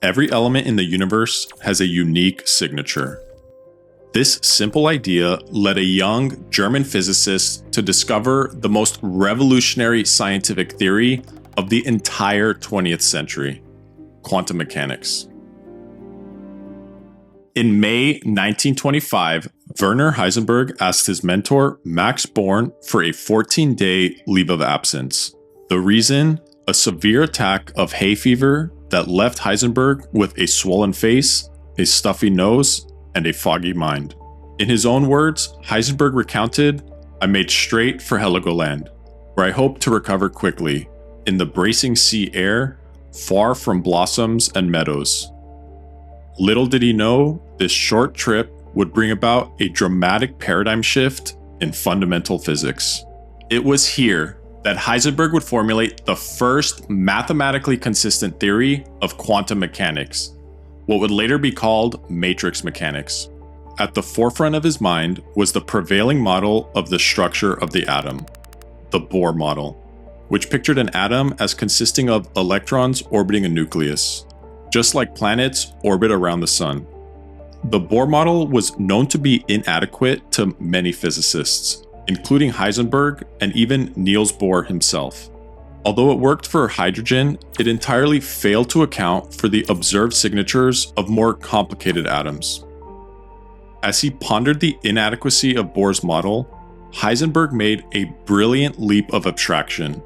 every element in the universe has a unique signature. This simple idea led a young German physicist to discover the most revolutionary scientific theory of the entire 20th century: quantum mechanics. In May 1925, Werner Heisenberg asked his mentor, Max Born, for a 14-day leave of absence. The reason? A severe attack of hay fever that left Heisenberg with a swollen face, a stuffy nose, and a foggy mind. In his own words, Heisenberg recounted, "I made straight for Heligoland, where I hoped to recover quickly, in the bracing sea air, far from blossoms and meadows." Little did he know, this short trip would bring about a dramatic paradigm shift in fundamental physics. It was here that Heisenberg would formulate the first mathematically consistent theory of quantum mechanics, what would later be called matrix mechanics. At the forefront of his mind was the prevailing model of the structure of the atom, the Bohr Model, which pictured an atom as consisting of electrons orbiting a nucleus, just like planets orbit around the sun. The Bohr model was known to be inadequate to many physicists, including Heisenberg and even Niels Bohr himself. Although it worked for hydrogen, it entirely failed to account for the observed signatures of more complicated atoms. As he pondered the inadequacy of Bohr's model, Heisenberg made a brilliant leap of abstraction.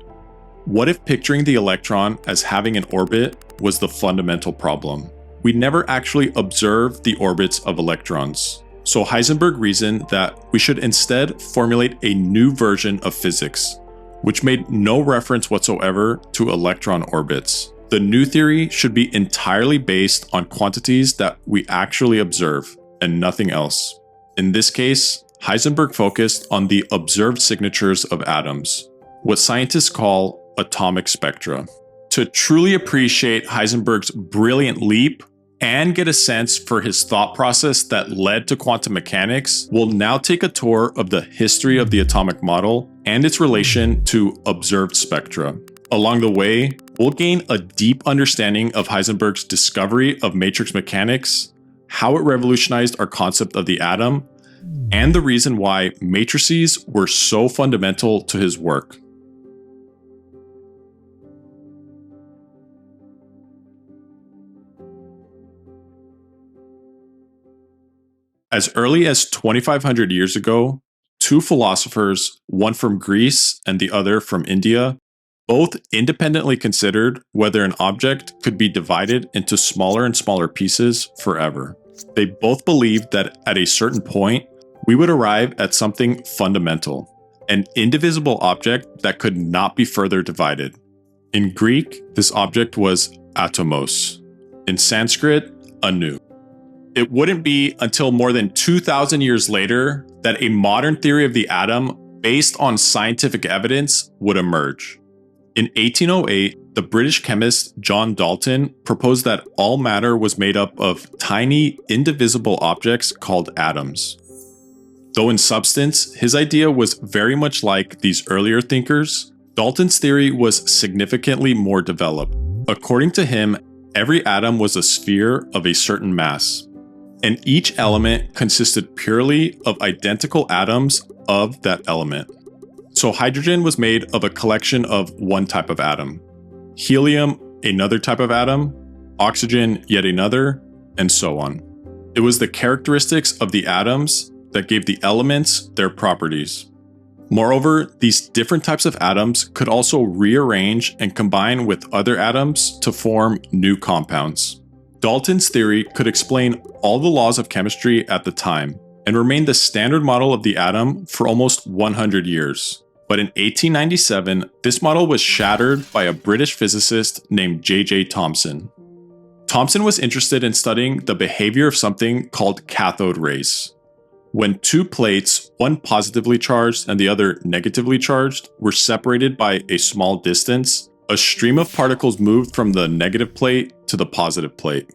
What if picturing the electron as having an orbit was the fundamental problem? We never actually observe the orbits of electrons. So Heisenberg reasoned that we should instead formulate a new version of physics, which made no reference whatsoever to electron orbits. The new theory should be entirely based on quantities that we actually observe, and nothing else. In this case, Heisenberg focused on the observed signatures of atoms, what scientists call atomic spectra. To truly appreciate Heisenberg's brilliant leap and get a sense for his thought process that led to quantum mechanics, we'll now take a tour of the history of the atomic model and its relation to observed spectra. Along the way, we'll gain a deep understanding of Heisenberg's discovery of matrix mechanics, how it revolutionized our concept of the atom, and the reason why matrices were so fundamental to his work. As early as 2,500 years ago, two philosophers, one from Greece and the other from India, both independently considered whether an object could be divided into smaller and smaller pieces forever. They both believed that at a certain point, we would arrive at something fundamental, an indivisible object that could not be further divided. In Greek, this object was atomos. In Sanskrit, anu. It wouldn't be until more than 2,000 years later that a modern theory of the atom based on scientific evidence would emerge. In 1808, the British chemist John Dalton proposed that all matter was made up of tiny, indivisible objects called atoms. Though in substance, his idea was very much like these earlier thinkers, Dalton's theory was significantly more developed. According to him, every atom was a sphere of a certain mass, and each element consisted purely of identical atoms of that element. So hydrogen was made of a collection of one type of atom, helium another type of atom, oxygen yet another, and so on. It was the characteristics of the atoms that gave the elements their properties. Moreover, these different types of atoms could also rearrange and combine with other atoms to form new compounds. Dalton's theory could explain all the laws of chemistry at the time and remained the standard model of the atom for almost 100 years. But in 1897, this model was shattered by a British physicist named J.J. Thomson. Thomson was interested in studying the behavior of something called cathode rays. When two plates, one positively charged and the other negatively charged, were separated by a small distance, a stream of particles moved from the negative plate to the positive plate.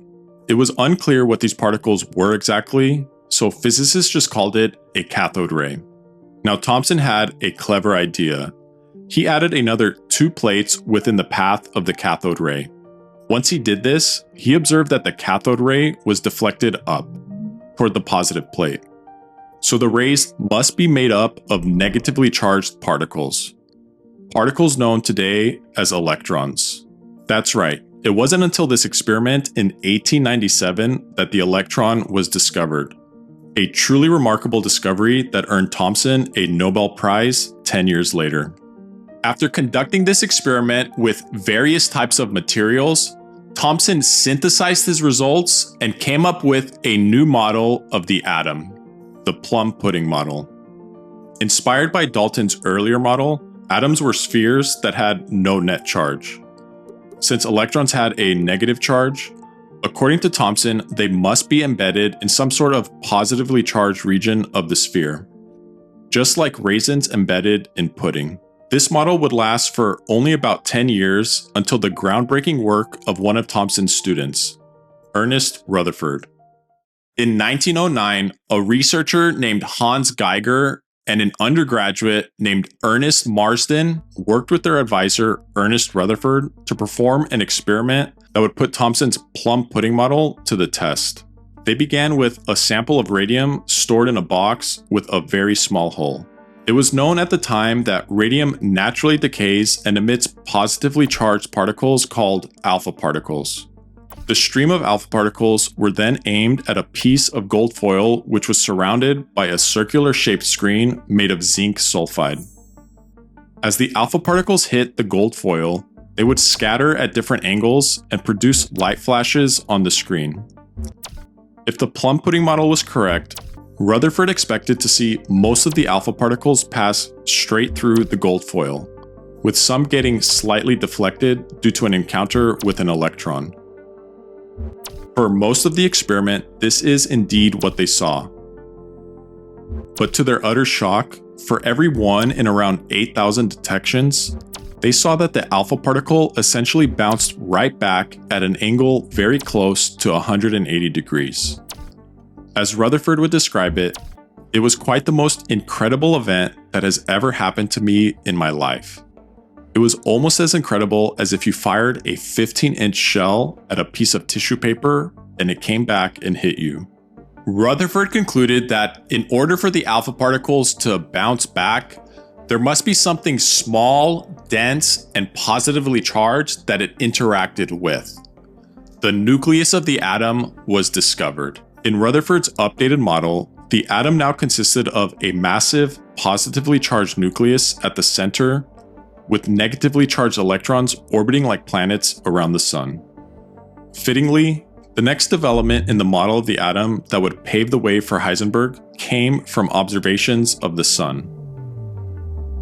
It was unclear what these particles were exactly, so physicists just called it a cathode ray. Now Thomson had a clever idea. He added another two plates within the path of the cathode ray. Once he did this, he observed that the cathode ray was deflected up toward the positive plate. So the rays must be made up of negatively charged particles. Particles known today as electrons. That's right, it wasn't until this experiment in 1897 that the electron was discovered. A truly remarkable discovery that earned Thomson a Nobel Prize 10 years later. After conducting this experiment with various types of materials, Thomson synthesized his results and came up with a new model of the atom, the plum pudding model. Inspired by Dalton's earlier model, atoms were spheres that had no net charge. Since electrons had a negative charge, according to Thomson, they must be embedded in some sort of positively charged region of the sphere, just like raisins embedded in pudding. This model would last for only about 10 years until the groundbreaking work of one of Thomson's students, Ernest Rutherford. In 1909, a researcher named Hans Geiger and an undergraduate named Ernest Marsden worked with their advisor, Ernest Rutherford, to perform an experiment that would put Thomson's plum pudding model to the test. They began with a sample of radium stored in a box with a very small hole. It was known at the time that radium naturally decays and emits positively charged particles called alpha particles. The stream of alpha particles were then aimed at a piece of gold foil which was surrounded by a circular-shaped screen made of zinc sulfide. As the alpha particles hit the gold foil, they would scatter at different angles and produce light flashes on the screen. If the plum pudding model was correct, Rutherford expected to see most of the alpha particles pass straight through the gold foil, with some getting slightly deflected due to an encounter with an electron. For most of the experiment, this is indeed what they saw. But to their utter shock, for every one in around 8,000 detections, they saw that the alpha particle essentially bounced right back at an angle very close to 180 degrees. As Rutherford would describe it, it was quite the most incredible event that has ever happened to me in my life. It was almost as incredible as if you fired a 15-inch shell at a piece of tissue paper and it came back and hit you. Rutherford concluded that in order for the alpha particles to bounce back, there must be something small, dense, and positively charged that it interacted with. The nucleus of the atom was discovered. In Rutherford's updated model, the atom now consisted of a massive, positively charged nucleus at the center, with negatively charged electrons orbiting like planets around the sun. Fittingly, the next development in the model of the atom that would pave the way for Heisenberg came from observations of the sun.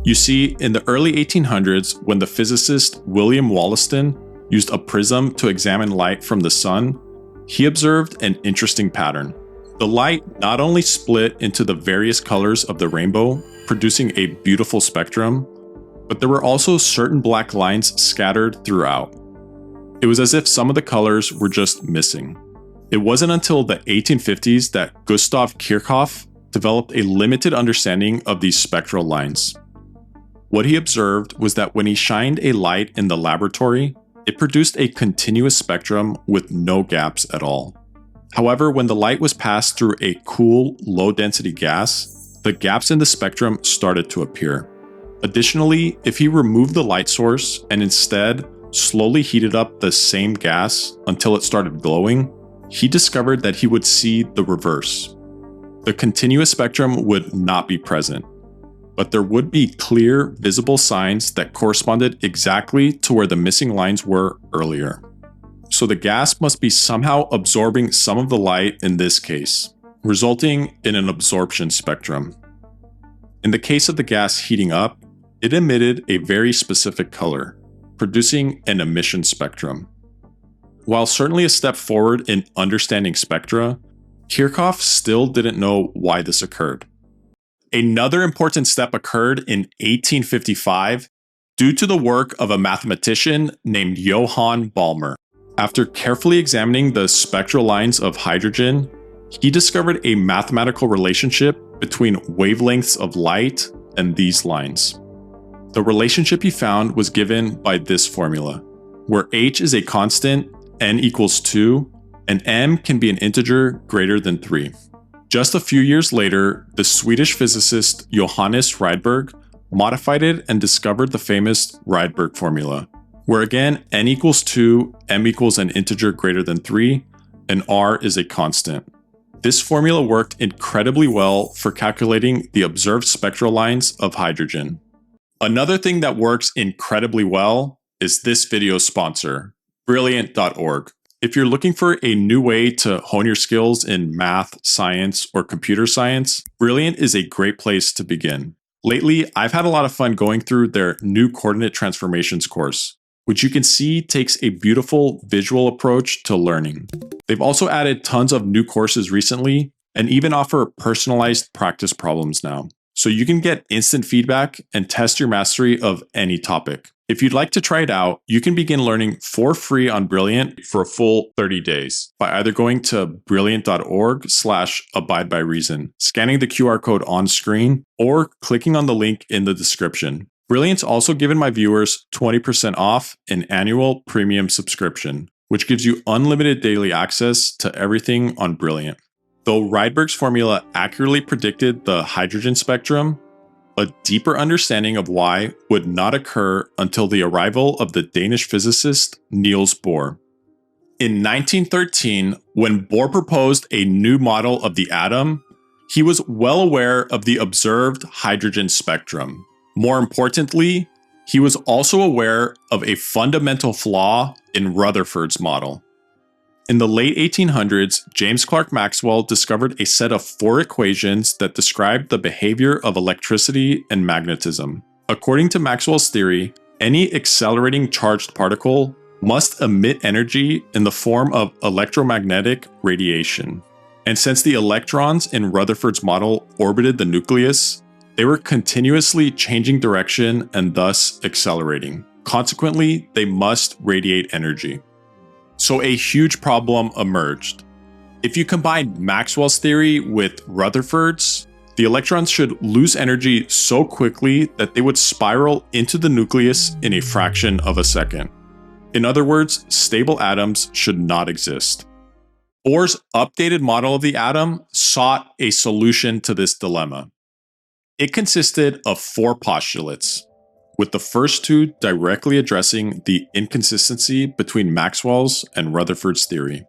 You see, in the early 1800s, when the physicist William Wollaston used a prism to examine light from the sun, he observed an interesting pattern. The light not only split into the various colors of the rainbow, producing a beautiful spectrum, but there were also certain black lines scattered throughout. It was as if some of the colors were just missing. It wasn't until the 1850s that Gustav Kirchhoff developed a limited understanding of these spectral lines. What he observed was that when he shined a light in the laboratory, it produced a continuous spectrum with no gaps at all. However, when the light was passed through a cool, low-density gas, the gaps in the spectrum started to appear. Additionally, if he removed the light source and instead slowly heated up the same gas until it started glowing, he discovered that he would see the reverse. The continuous spectrum would not be present, but there would be clear, visible signs that corresponded exactly to where the missing lines were earlier. So the gas must be somehow absorbing some of the light in this case, resulting in an absorption spectrum. In the case of the gas heating up, it emitted a very specific color, producing an emission spectrum. While certainly a step forward in understanding spectra, Kirchhoff still didn't know why this occurred. Another important step occurred in 1855 due to the work of a mathematician named Johann Balmer. After carefully examining the spectral lines of hydrogen, he discovered a mathematical relationship between wavelengths of light and these lines. The relationship he found was given by this formula, where h is a constant n equals 2, and m can be an integer greater than 3. Just a few years later, the Swedish physicist Johannes Rydberg modified it and discovered the famous Rydberg formula, where again n equals 2, m equals an integer greater than 3, and r is a constant. This formula worked incredibly well for calculating the observed spectral lines of hydrogen. Another thing that works incredibly well is this video's sponsor, Brilliant.org. If you're looking for a new way to hone your skills in math, science, or computer science, Brilliant is a great place to begin. Lately, I've had a lot of fun going through their new coordinate transformations course, which you can see takes a beautiful visual approach to learning. They've also added tons of new courses recently and even offer personalized practice problems now, so you can get instant feedback and test your mastery of any topic. If you'd like to try it out, you can begin learning for free on Brilliant for a full 30 days by either going to brilliant.org/abidebyreason, scanning the QR code on screen, or clicking on the link in the description. Brilliant's also given my viewers 20% off an annual premium subscription, which gives you unlimited daily access to everything on Brilliant. Though Rydberg's formula accurately predicted the hydrogen spectrum, a deeper understanding of why would not occur until the arrival of the Danish physicist Niels Bohr. In 1913, when Bohr proposed a new model of the atom, he was well aware of the observed hydrogen spectrum. More importantly, he was also aware of a fundamental flaw in Rutherford's model. In the late 1800s, James Clerk Maxwell discovered a set of 4 equations that described the behavior of electricity and magnetism. According to Maxwell's theory, any accelerating charged particle must emit energy in the form of electromagnetic radiation. And since the electrons in Rutherford's model orbited the nucleus, they were continuously changing direction and thus accelerating. Consequently, they must radiate energy. So a huge problem emerged. If you combine Maxwell's theory with Rutherford's, the electrons should lose energy so quickly that they would spiral into the nucleus in a fraction of a second. In other words, stable atoms should not exist. Bohr's updated model of the atom sought a solution to this dilemma. It consisted of 4 postulates, with the first 2 directly addressing the inconsistency between Maxwell's and Rutherford's theory.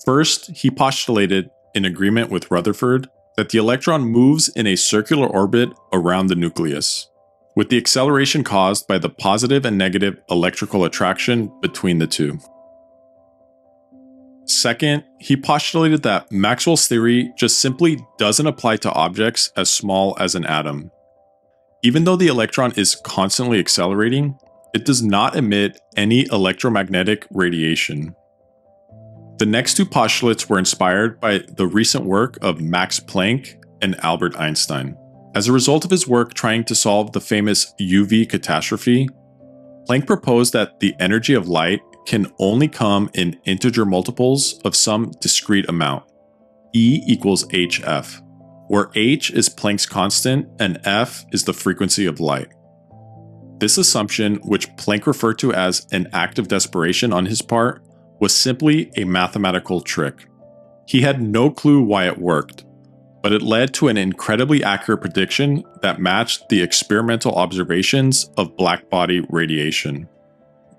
First, he postulated, in agreement with Rutherford, that the electron moves in a circular orbit around the nucleus, with the acceleration caused by the positive and negative electrical attraction between the 2. Second, he postulated that Maxwell's theory just simply doesn't apply to objects as small as an atom. Even though the electron is constantly accelerating, it does not emit any electromagnetic radiation. The next 2 postulates were inspired by the recent work of Max Planck and Albert Einstein. As a result of his work trying to solve the famous UV catastrophe, Planck proposed that the energy of light can only come in integer multiples of some discrete amount, E equals hf, where h is Planck's constant and f is the frequency of light. This assumption, which Planck referred to as an act of desperation on his part, was simply a mathematical trick. He had no clue why it worked, but it led to an incredibly accurate prediction that matched the experimental observations of blackbody radiation.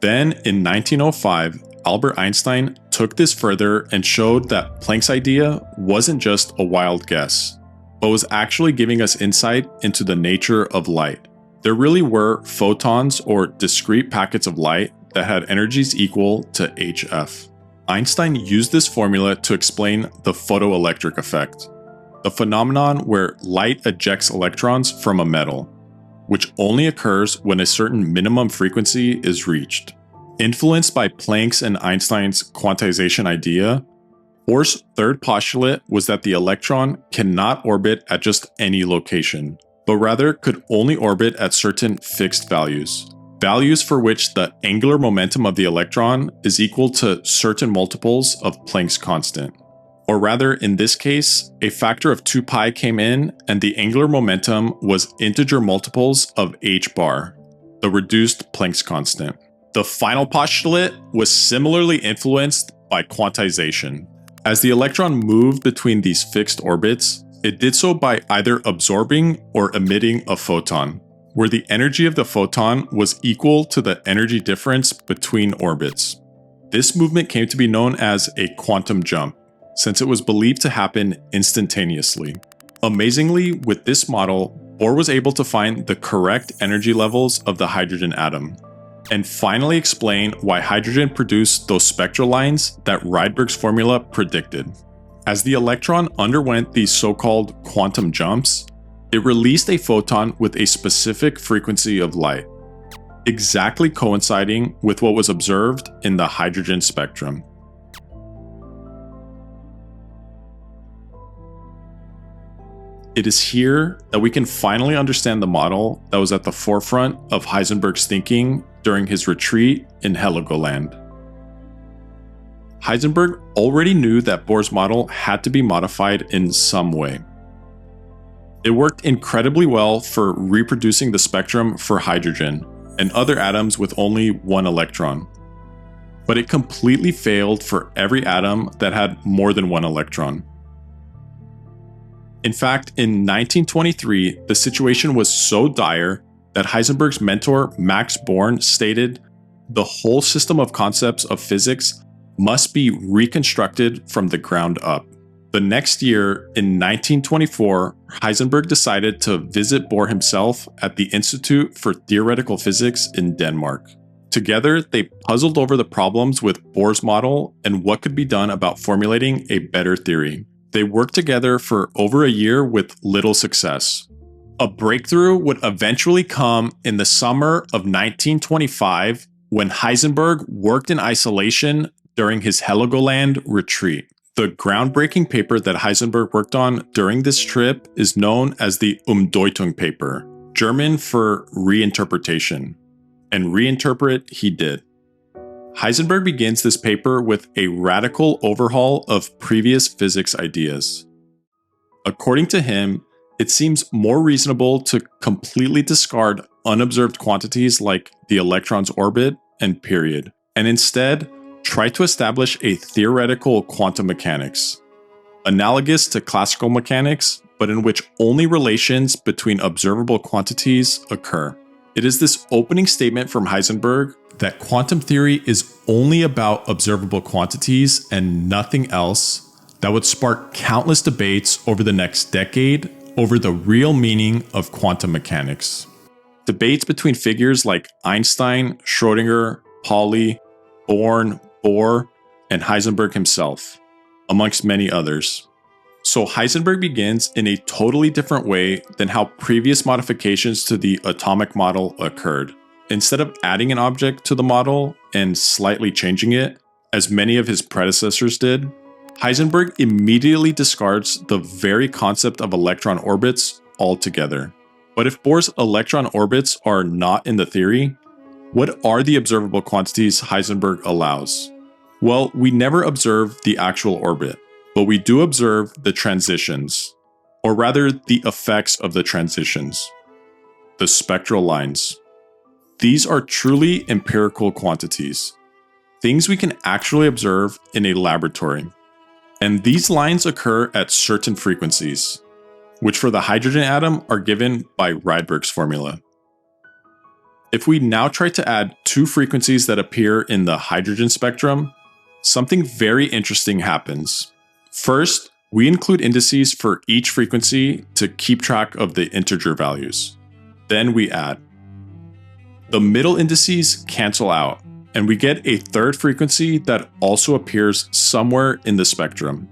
Then, in 1905, Albert Einstein took this further and showed that Planck's idea wasn't just a wild guess, but was actually giving us insight into the nature of light. There really were photons or discrete packets of light that had energies equal to hf. Einstein used this formula to explain the photoelectric effect, the phenomenon where light ejects electrons from a metal, which only occurs when a certain minimum frequency is reached. Influenced by Planck's and Einstein's quantization idea, Bohr's third postulate was that the electron cannot orbit at just any location, but rather could only orbit at certain fixed values. Values for which the angular momentum of the electron is equal to certain multiples of Planck's constant. Or rather, in this case, a factor of 2 pi came in and the angular momentum was integer multiples of h bar, the reduced Planck's constant. The final postulate was similarly influenced by quantization. As the electron moved between these fixed orbits, it did so by either absorbing or emitting a photon, where the energy of the photon was equal to the energy difference between orbits. This movement came to be known as a quantum jump, since it was believed to happen instantaneously. Amazingly, with this model, Bohr was able to find the correct energy levels of the hydrogen atom, and finally explain why hydrogen produced those spectral lines that Rydberg's formula predicted. As the electron underwent these so-called quantum jumps, it released a photon with a specific frequency of light, exactly coinciding with what was observed in the hydrogen spectrum. It is here that we can finally understand the model that was at the forefront of Heisenberg's thinking during his retreat in Heligoland. Heisenberg already knew that Bohr's model had to be modified in some way. It worked incredibly well for reproducing the spectrum for hydrogen and other atoms with only one electron, but it completely failed for every atom that had more than one electron. In fact, in 1923, the situation was so dire that Heisenberg's mentor, Max Born, stated, "The whole system of concepts of physics must be reconstructed from the ground up." The next year, in 1924, Heisenberg decided to visit Bohr himself at the Institute for Theoretical Physics in Denmark. Together, they puzzled over the problems with Bohr's model and what could be done about formulating a better theory. They worked together for over a year with little success. A breakthrough would eventually come in the summer of 1925 when Heisenberg worked in isolation during his Heligoland retreat. The groundbreaking paper that Heisenberg worked on during this trip is known as the Umdeutung paper, German for reinterpretation. And reinterpret he did. Heisenberg begins this paper with a radical overhaul of previous physics ideas. According to him, it seems more reasonable to completely discard unobserved quantities like the electron's orbit and period, and instead try to establish a theoretical quantum mechanics, analogous to classical mechanics, but in which only relations between observable quantities occur. It is this opening statement from Heisenberg that quantum theory is only about observable quantities and nothing else that would spark countless debates over the next decade over the real meaning of quantum mechanics. Debates between figures like Einstein, Schrödinger, Pauli, Born, Bohr, and Heisenberg himself, amongst many others. So Heisenberg begins in a totally different way than how previous modifications to the atomic model occurred. Instead of adding an object to the model and slightly changing it, as many of his predecessors did, Heisenberg immediately discards the very concept of electron orbits altogether. But if Bohr's electron orbits are not in the theory, what are the observable quantities Heisenberg allows? Well, we never observe the actual orbit, but we do observe the transitions, or rather the effects of the transitions, the spectral lines. These are truly empirical quantities, things we can actually observe in a laboratory. And these lines occur at certain frequencies, which for the hydrogen atom are given by Rydberg's formula. If we now try to add two frequencies that appear in the hydrogen spectrum, something very interesting happens. First, we include indices for each frequency to keep track of the integer values. Then we add. The middle indices cancel out, and we get a third frequency that also appears somewhere in the spectrum.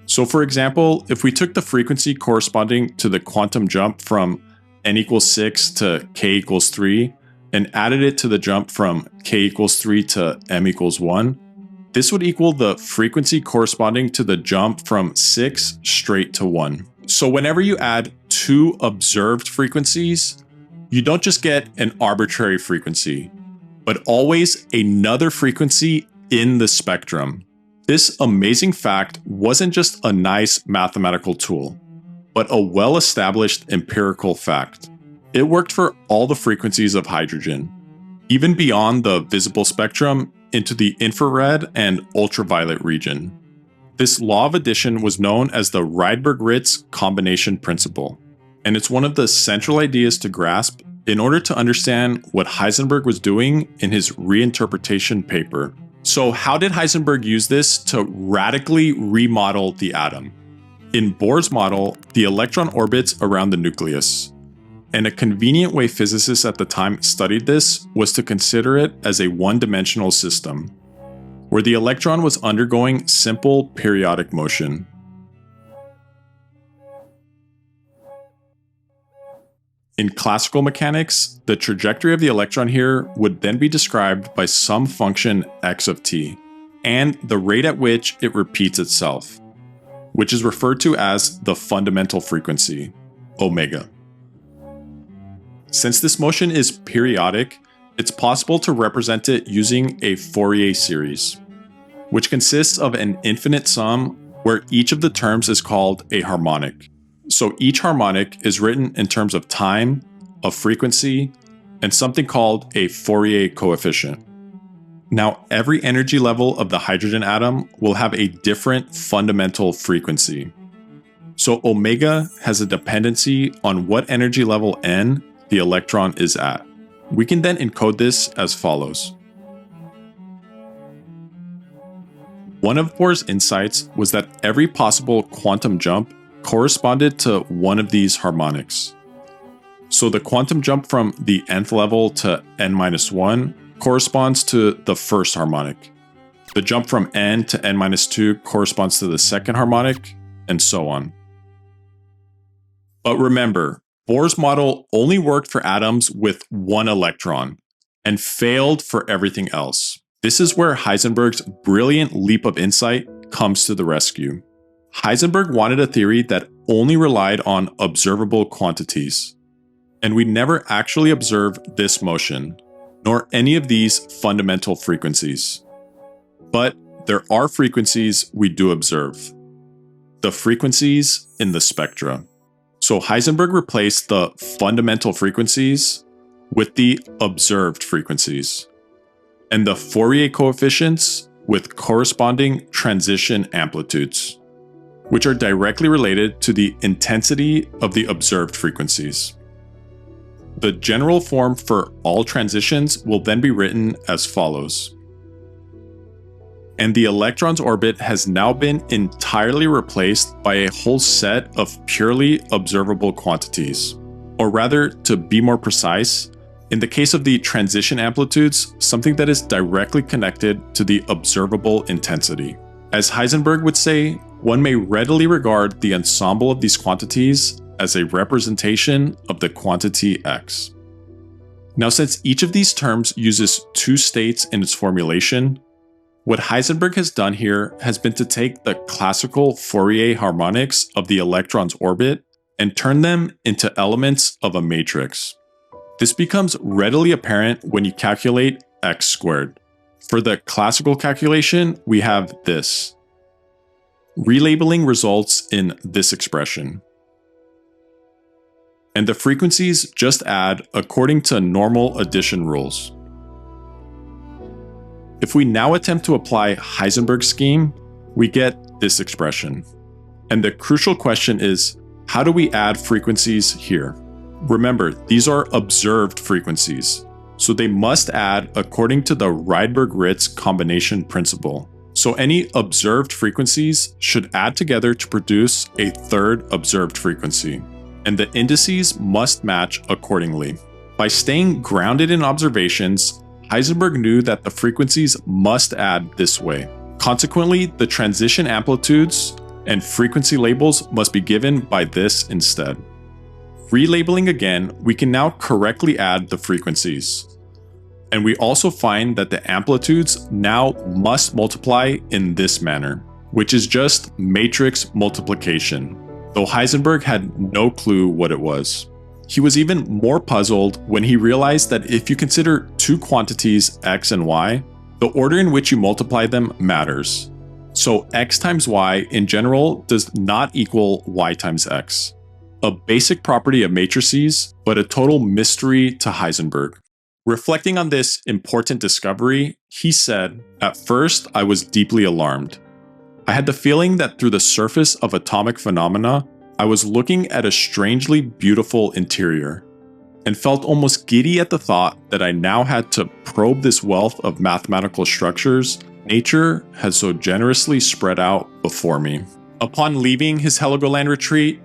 So for example, if we took the frequency corresponding to the quantum jump from n equals 6 to k equals 3 and added it to the jump from k equals 3 to m equals 1, this would equal the frequency corresponding to the jump from 6 straight to 1. So whenever you add two observed frequencies, you don't just get an arbitrary frequency, but always another frequency in the spectrum. This amazing fact wasn't just a nice mathematical tool, but a well-established empirical fact. It worked for all the frequencies of hydrogen, even beyond the visible spectrum into the infrared and ultraviolet region. This law of addition was known as the Rydberg-Ritz combination principle, and it's one of the central ideas to grasp in order to understand what Heisenberg was doing in his reinterpretation paper. So how did Heisenberg use this to radically remodel the atom? In Bohr's model, the electron orbits around the nucleus, and a convenient way physicists at the time studied this was to consider it as a one-dimensional system, where the electron was undergoing simple periodic motion. In classical mechanics, the trajectory of the electron here would then be described by some function x of t, and the rate at which it repeats itself, which is referred to as the fundamental frequency, omega. Since this motion is periodic, it's possible to represent it using a Fourier series, which consists of an infinite sum where each of the terms is called a harmonic. So each harmonic is written in terms of time, of frequency, and something called a Fourier coefficient. Now, every energy level of the hydrogen atom will have a different fundamental frequency. So omega has a dependency on what energy level n the electron is at. We can then encode this as follows. One of Bohr's insights was that every possible quantum jump corresponded to one of these harmonics. So the quantum jump from the nth level to n-1 corresponds to the first harmonic. The jump from n to n-2 corresponds to the second harmonic, and so on. But remember, Bohr's model only worked for atoms with one electron, and failed for everything else. This is where Heisenberg's brilliant leap of insight comes to the rescue. Heisenberg wanted a theory that only relied on observable quantities, and we never actually observe this motion, nor any of these fundamental frequencies. But there are frequencies we do observe. The frequencies in the spectra. So Heisenberg replaced the fundamental frequencies with the observed frequencies, and the Fourier coefficients with corresponding transition amplitudes, which are directly related to the intensity of the observed frequencies. The general form for all transitions will then be written as follows. And the electron's orbit has now been entirely replaced by a whole set of purely observable quantities. Or rather, to be more precise, in the case of the transition amplitudes, something that is directly connected to the observable intensity. As Heisenberg would say, one may readily regard the ensemble of these quantities as a representation of the quantity x. Now, since each of these terms uses two states in its formulation, what Heisenberg has done here has been to take the classical Fourier harmonics of the electron's orbit and turn them into elements of a matrix. This becomes readily apparent when you calculate x squared. For the classical calculation, we have this. Relabeling results in this expression. And the frequencies just add according to normal addition rules. If we now attempt to apply Heisenberg's scheme, we get this expression. And the crucial question is, how do we add frequencies here? Remember, these are observed frequencies, so they must add according to the Rydberg-Ritz combination principle. So any observed frequencies should add together to produce a third observed frequency, and the indices must match accordingly. By staying grounded in observations, Heisenberg knew that the frequencies must add this way. Consequently, the transition amplitudes and frequency labels must be given by this instead. Relabeling again, we can now correctly add the frequencies. And we also find that the amplitudes now must multiply in this manner, which is just matrix multiplication, though Heisenberg had no clue what it was. He was even more puzzled when he realized that if you consider two quantities x and y, the order in which you multiply them matters. So x times y in general does not equal y times x. A basic property of matrices, but a total mystery to Heisenberg. Reflecting on this important discovery, he said, "At first, I was deeply alarmed. I had the feeling that through the surface of atomic phenomena, I was looking at a strangely beautiful interior, and felt almost giddy at the thought that I now had to probe this wealth of mathematical structures nature has so generously spread out before me." Upon leaving his Heligoland retreat,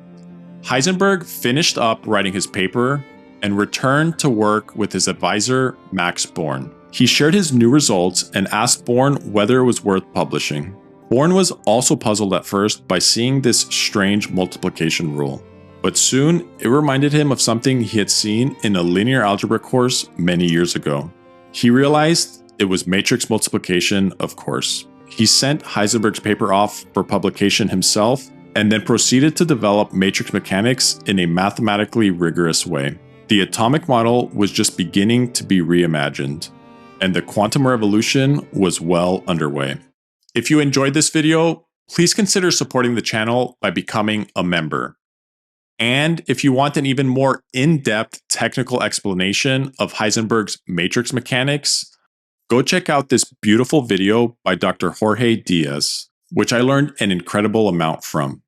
Heisenberg finished up writing his paper and returned to work with his advisor, Max Born. He shared his new results and asked Born whether it was worth publishing. Born was also puzzled at first by seeing this strange multiplication rule, but soon it reminded him of something he had seen in a linear algebra course many years ago. He realized it was matrix multiplication, of course. He sent Heisenberg's paper off for publication himself and then proceeded to develop matrix mechanics in a mathematically rigorous way. The atomic model was just beginning to be reimagined, and the quantum revolution was well underway. If you enjoyed this video, please consider supporting the channel by becoming a member. And if you want an even more in-depth technical explanation of Heisenberg's matrix mechanics, go check out this beautiful video by Dr. Jorge Diaz, which I learned an incredible amount from.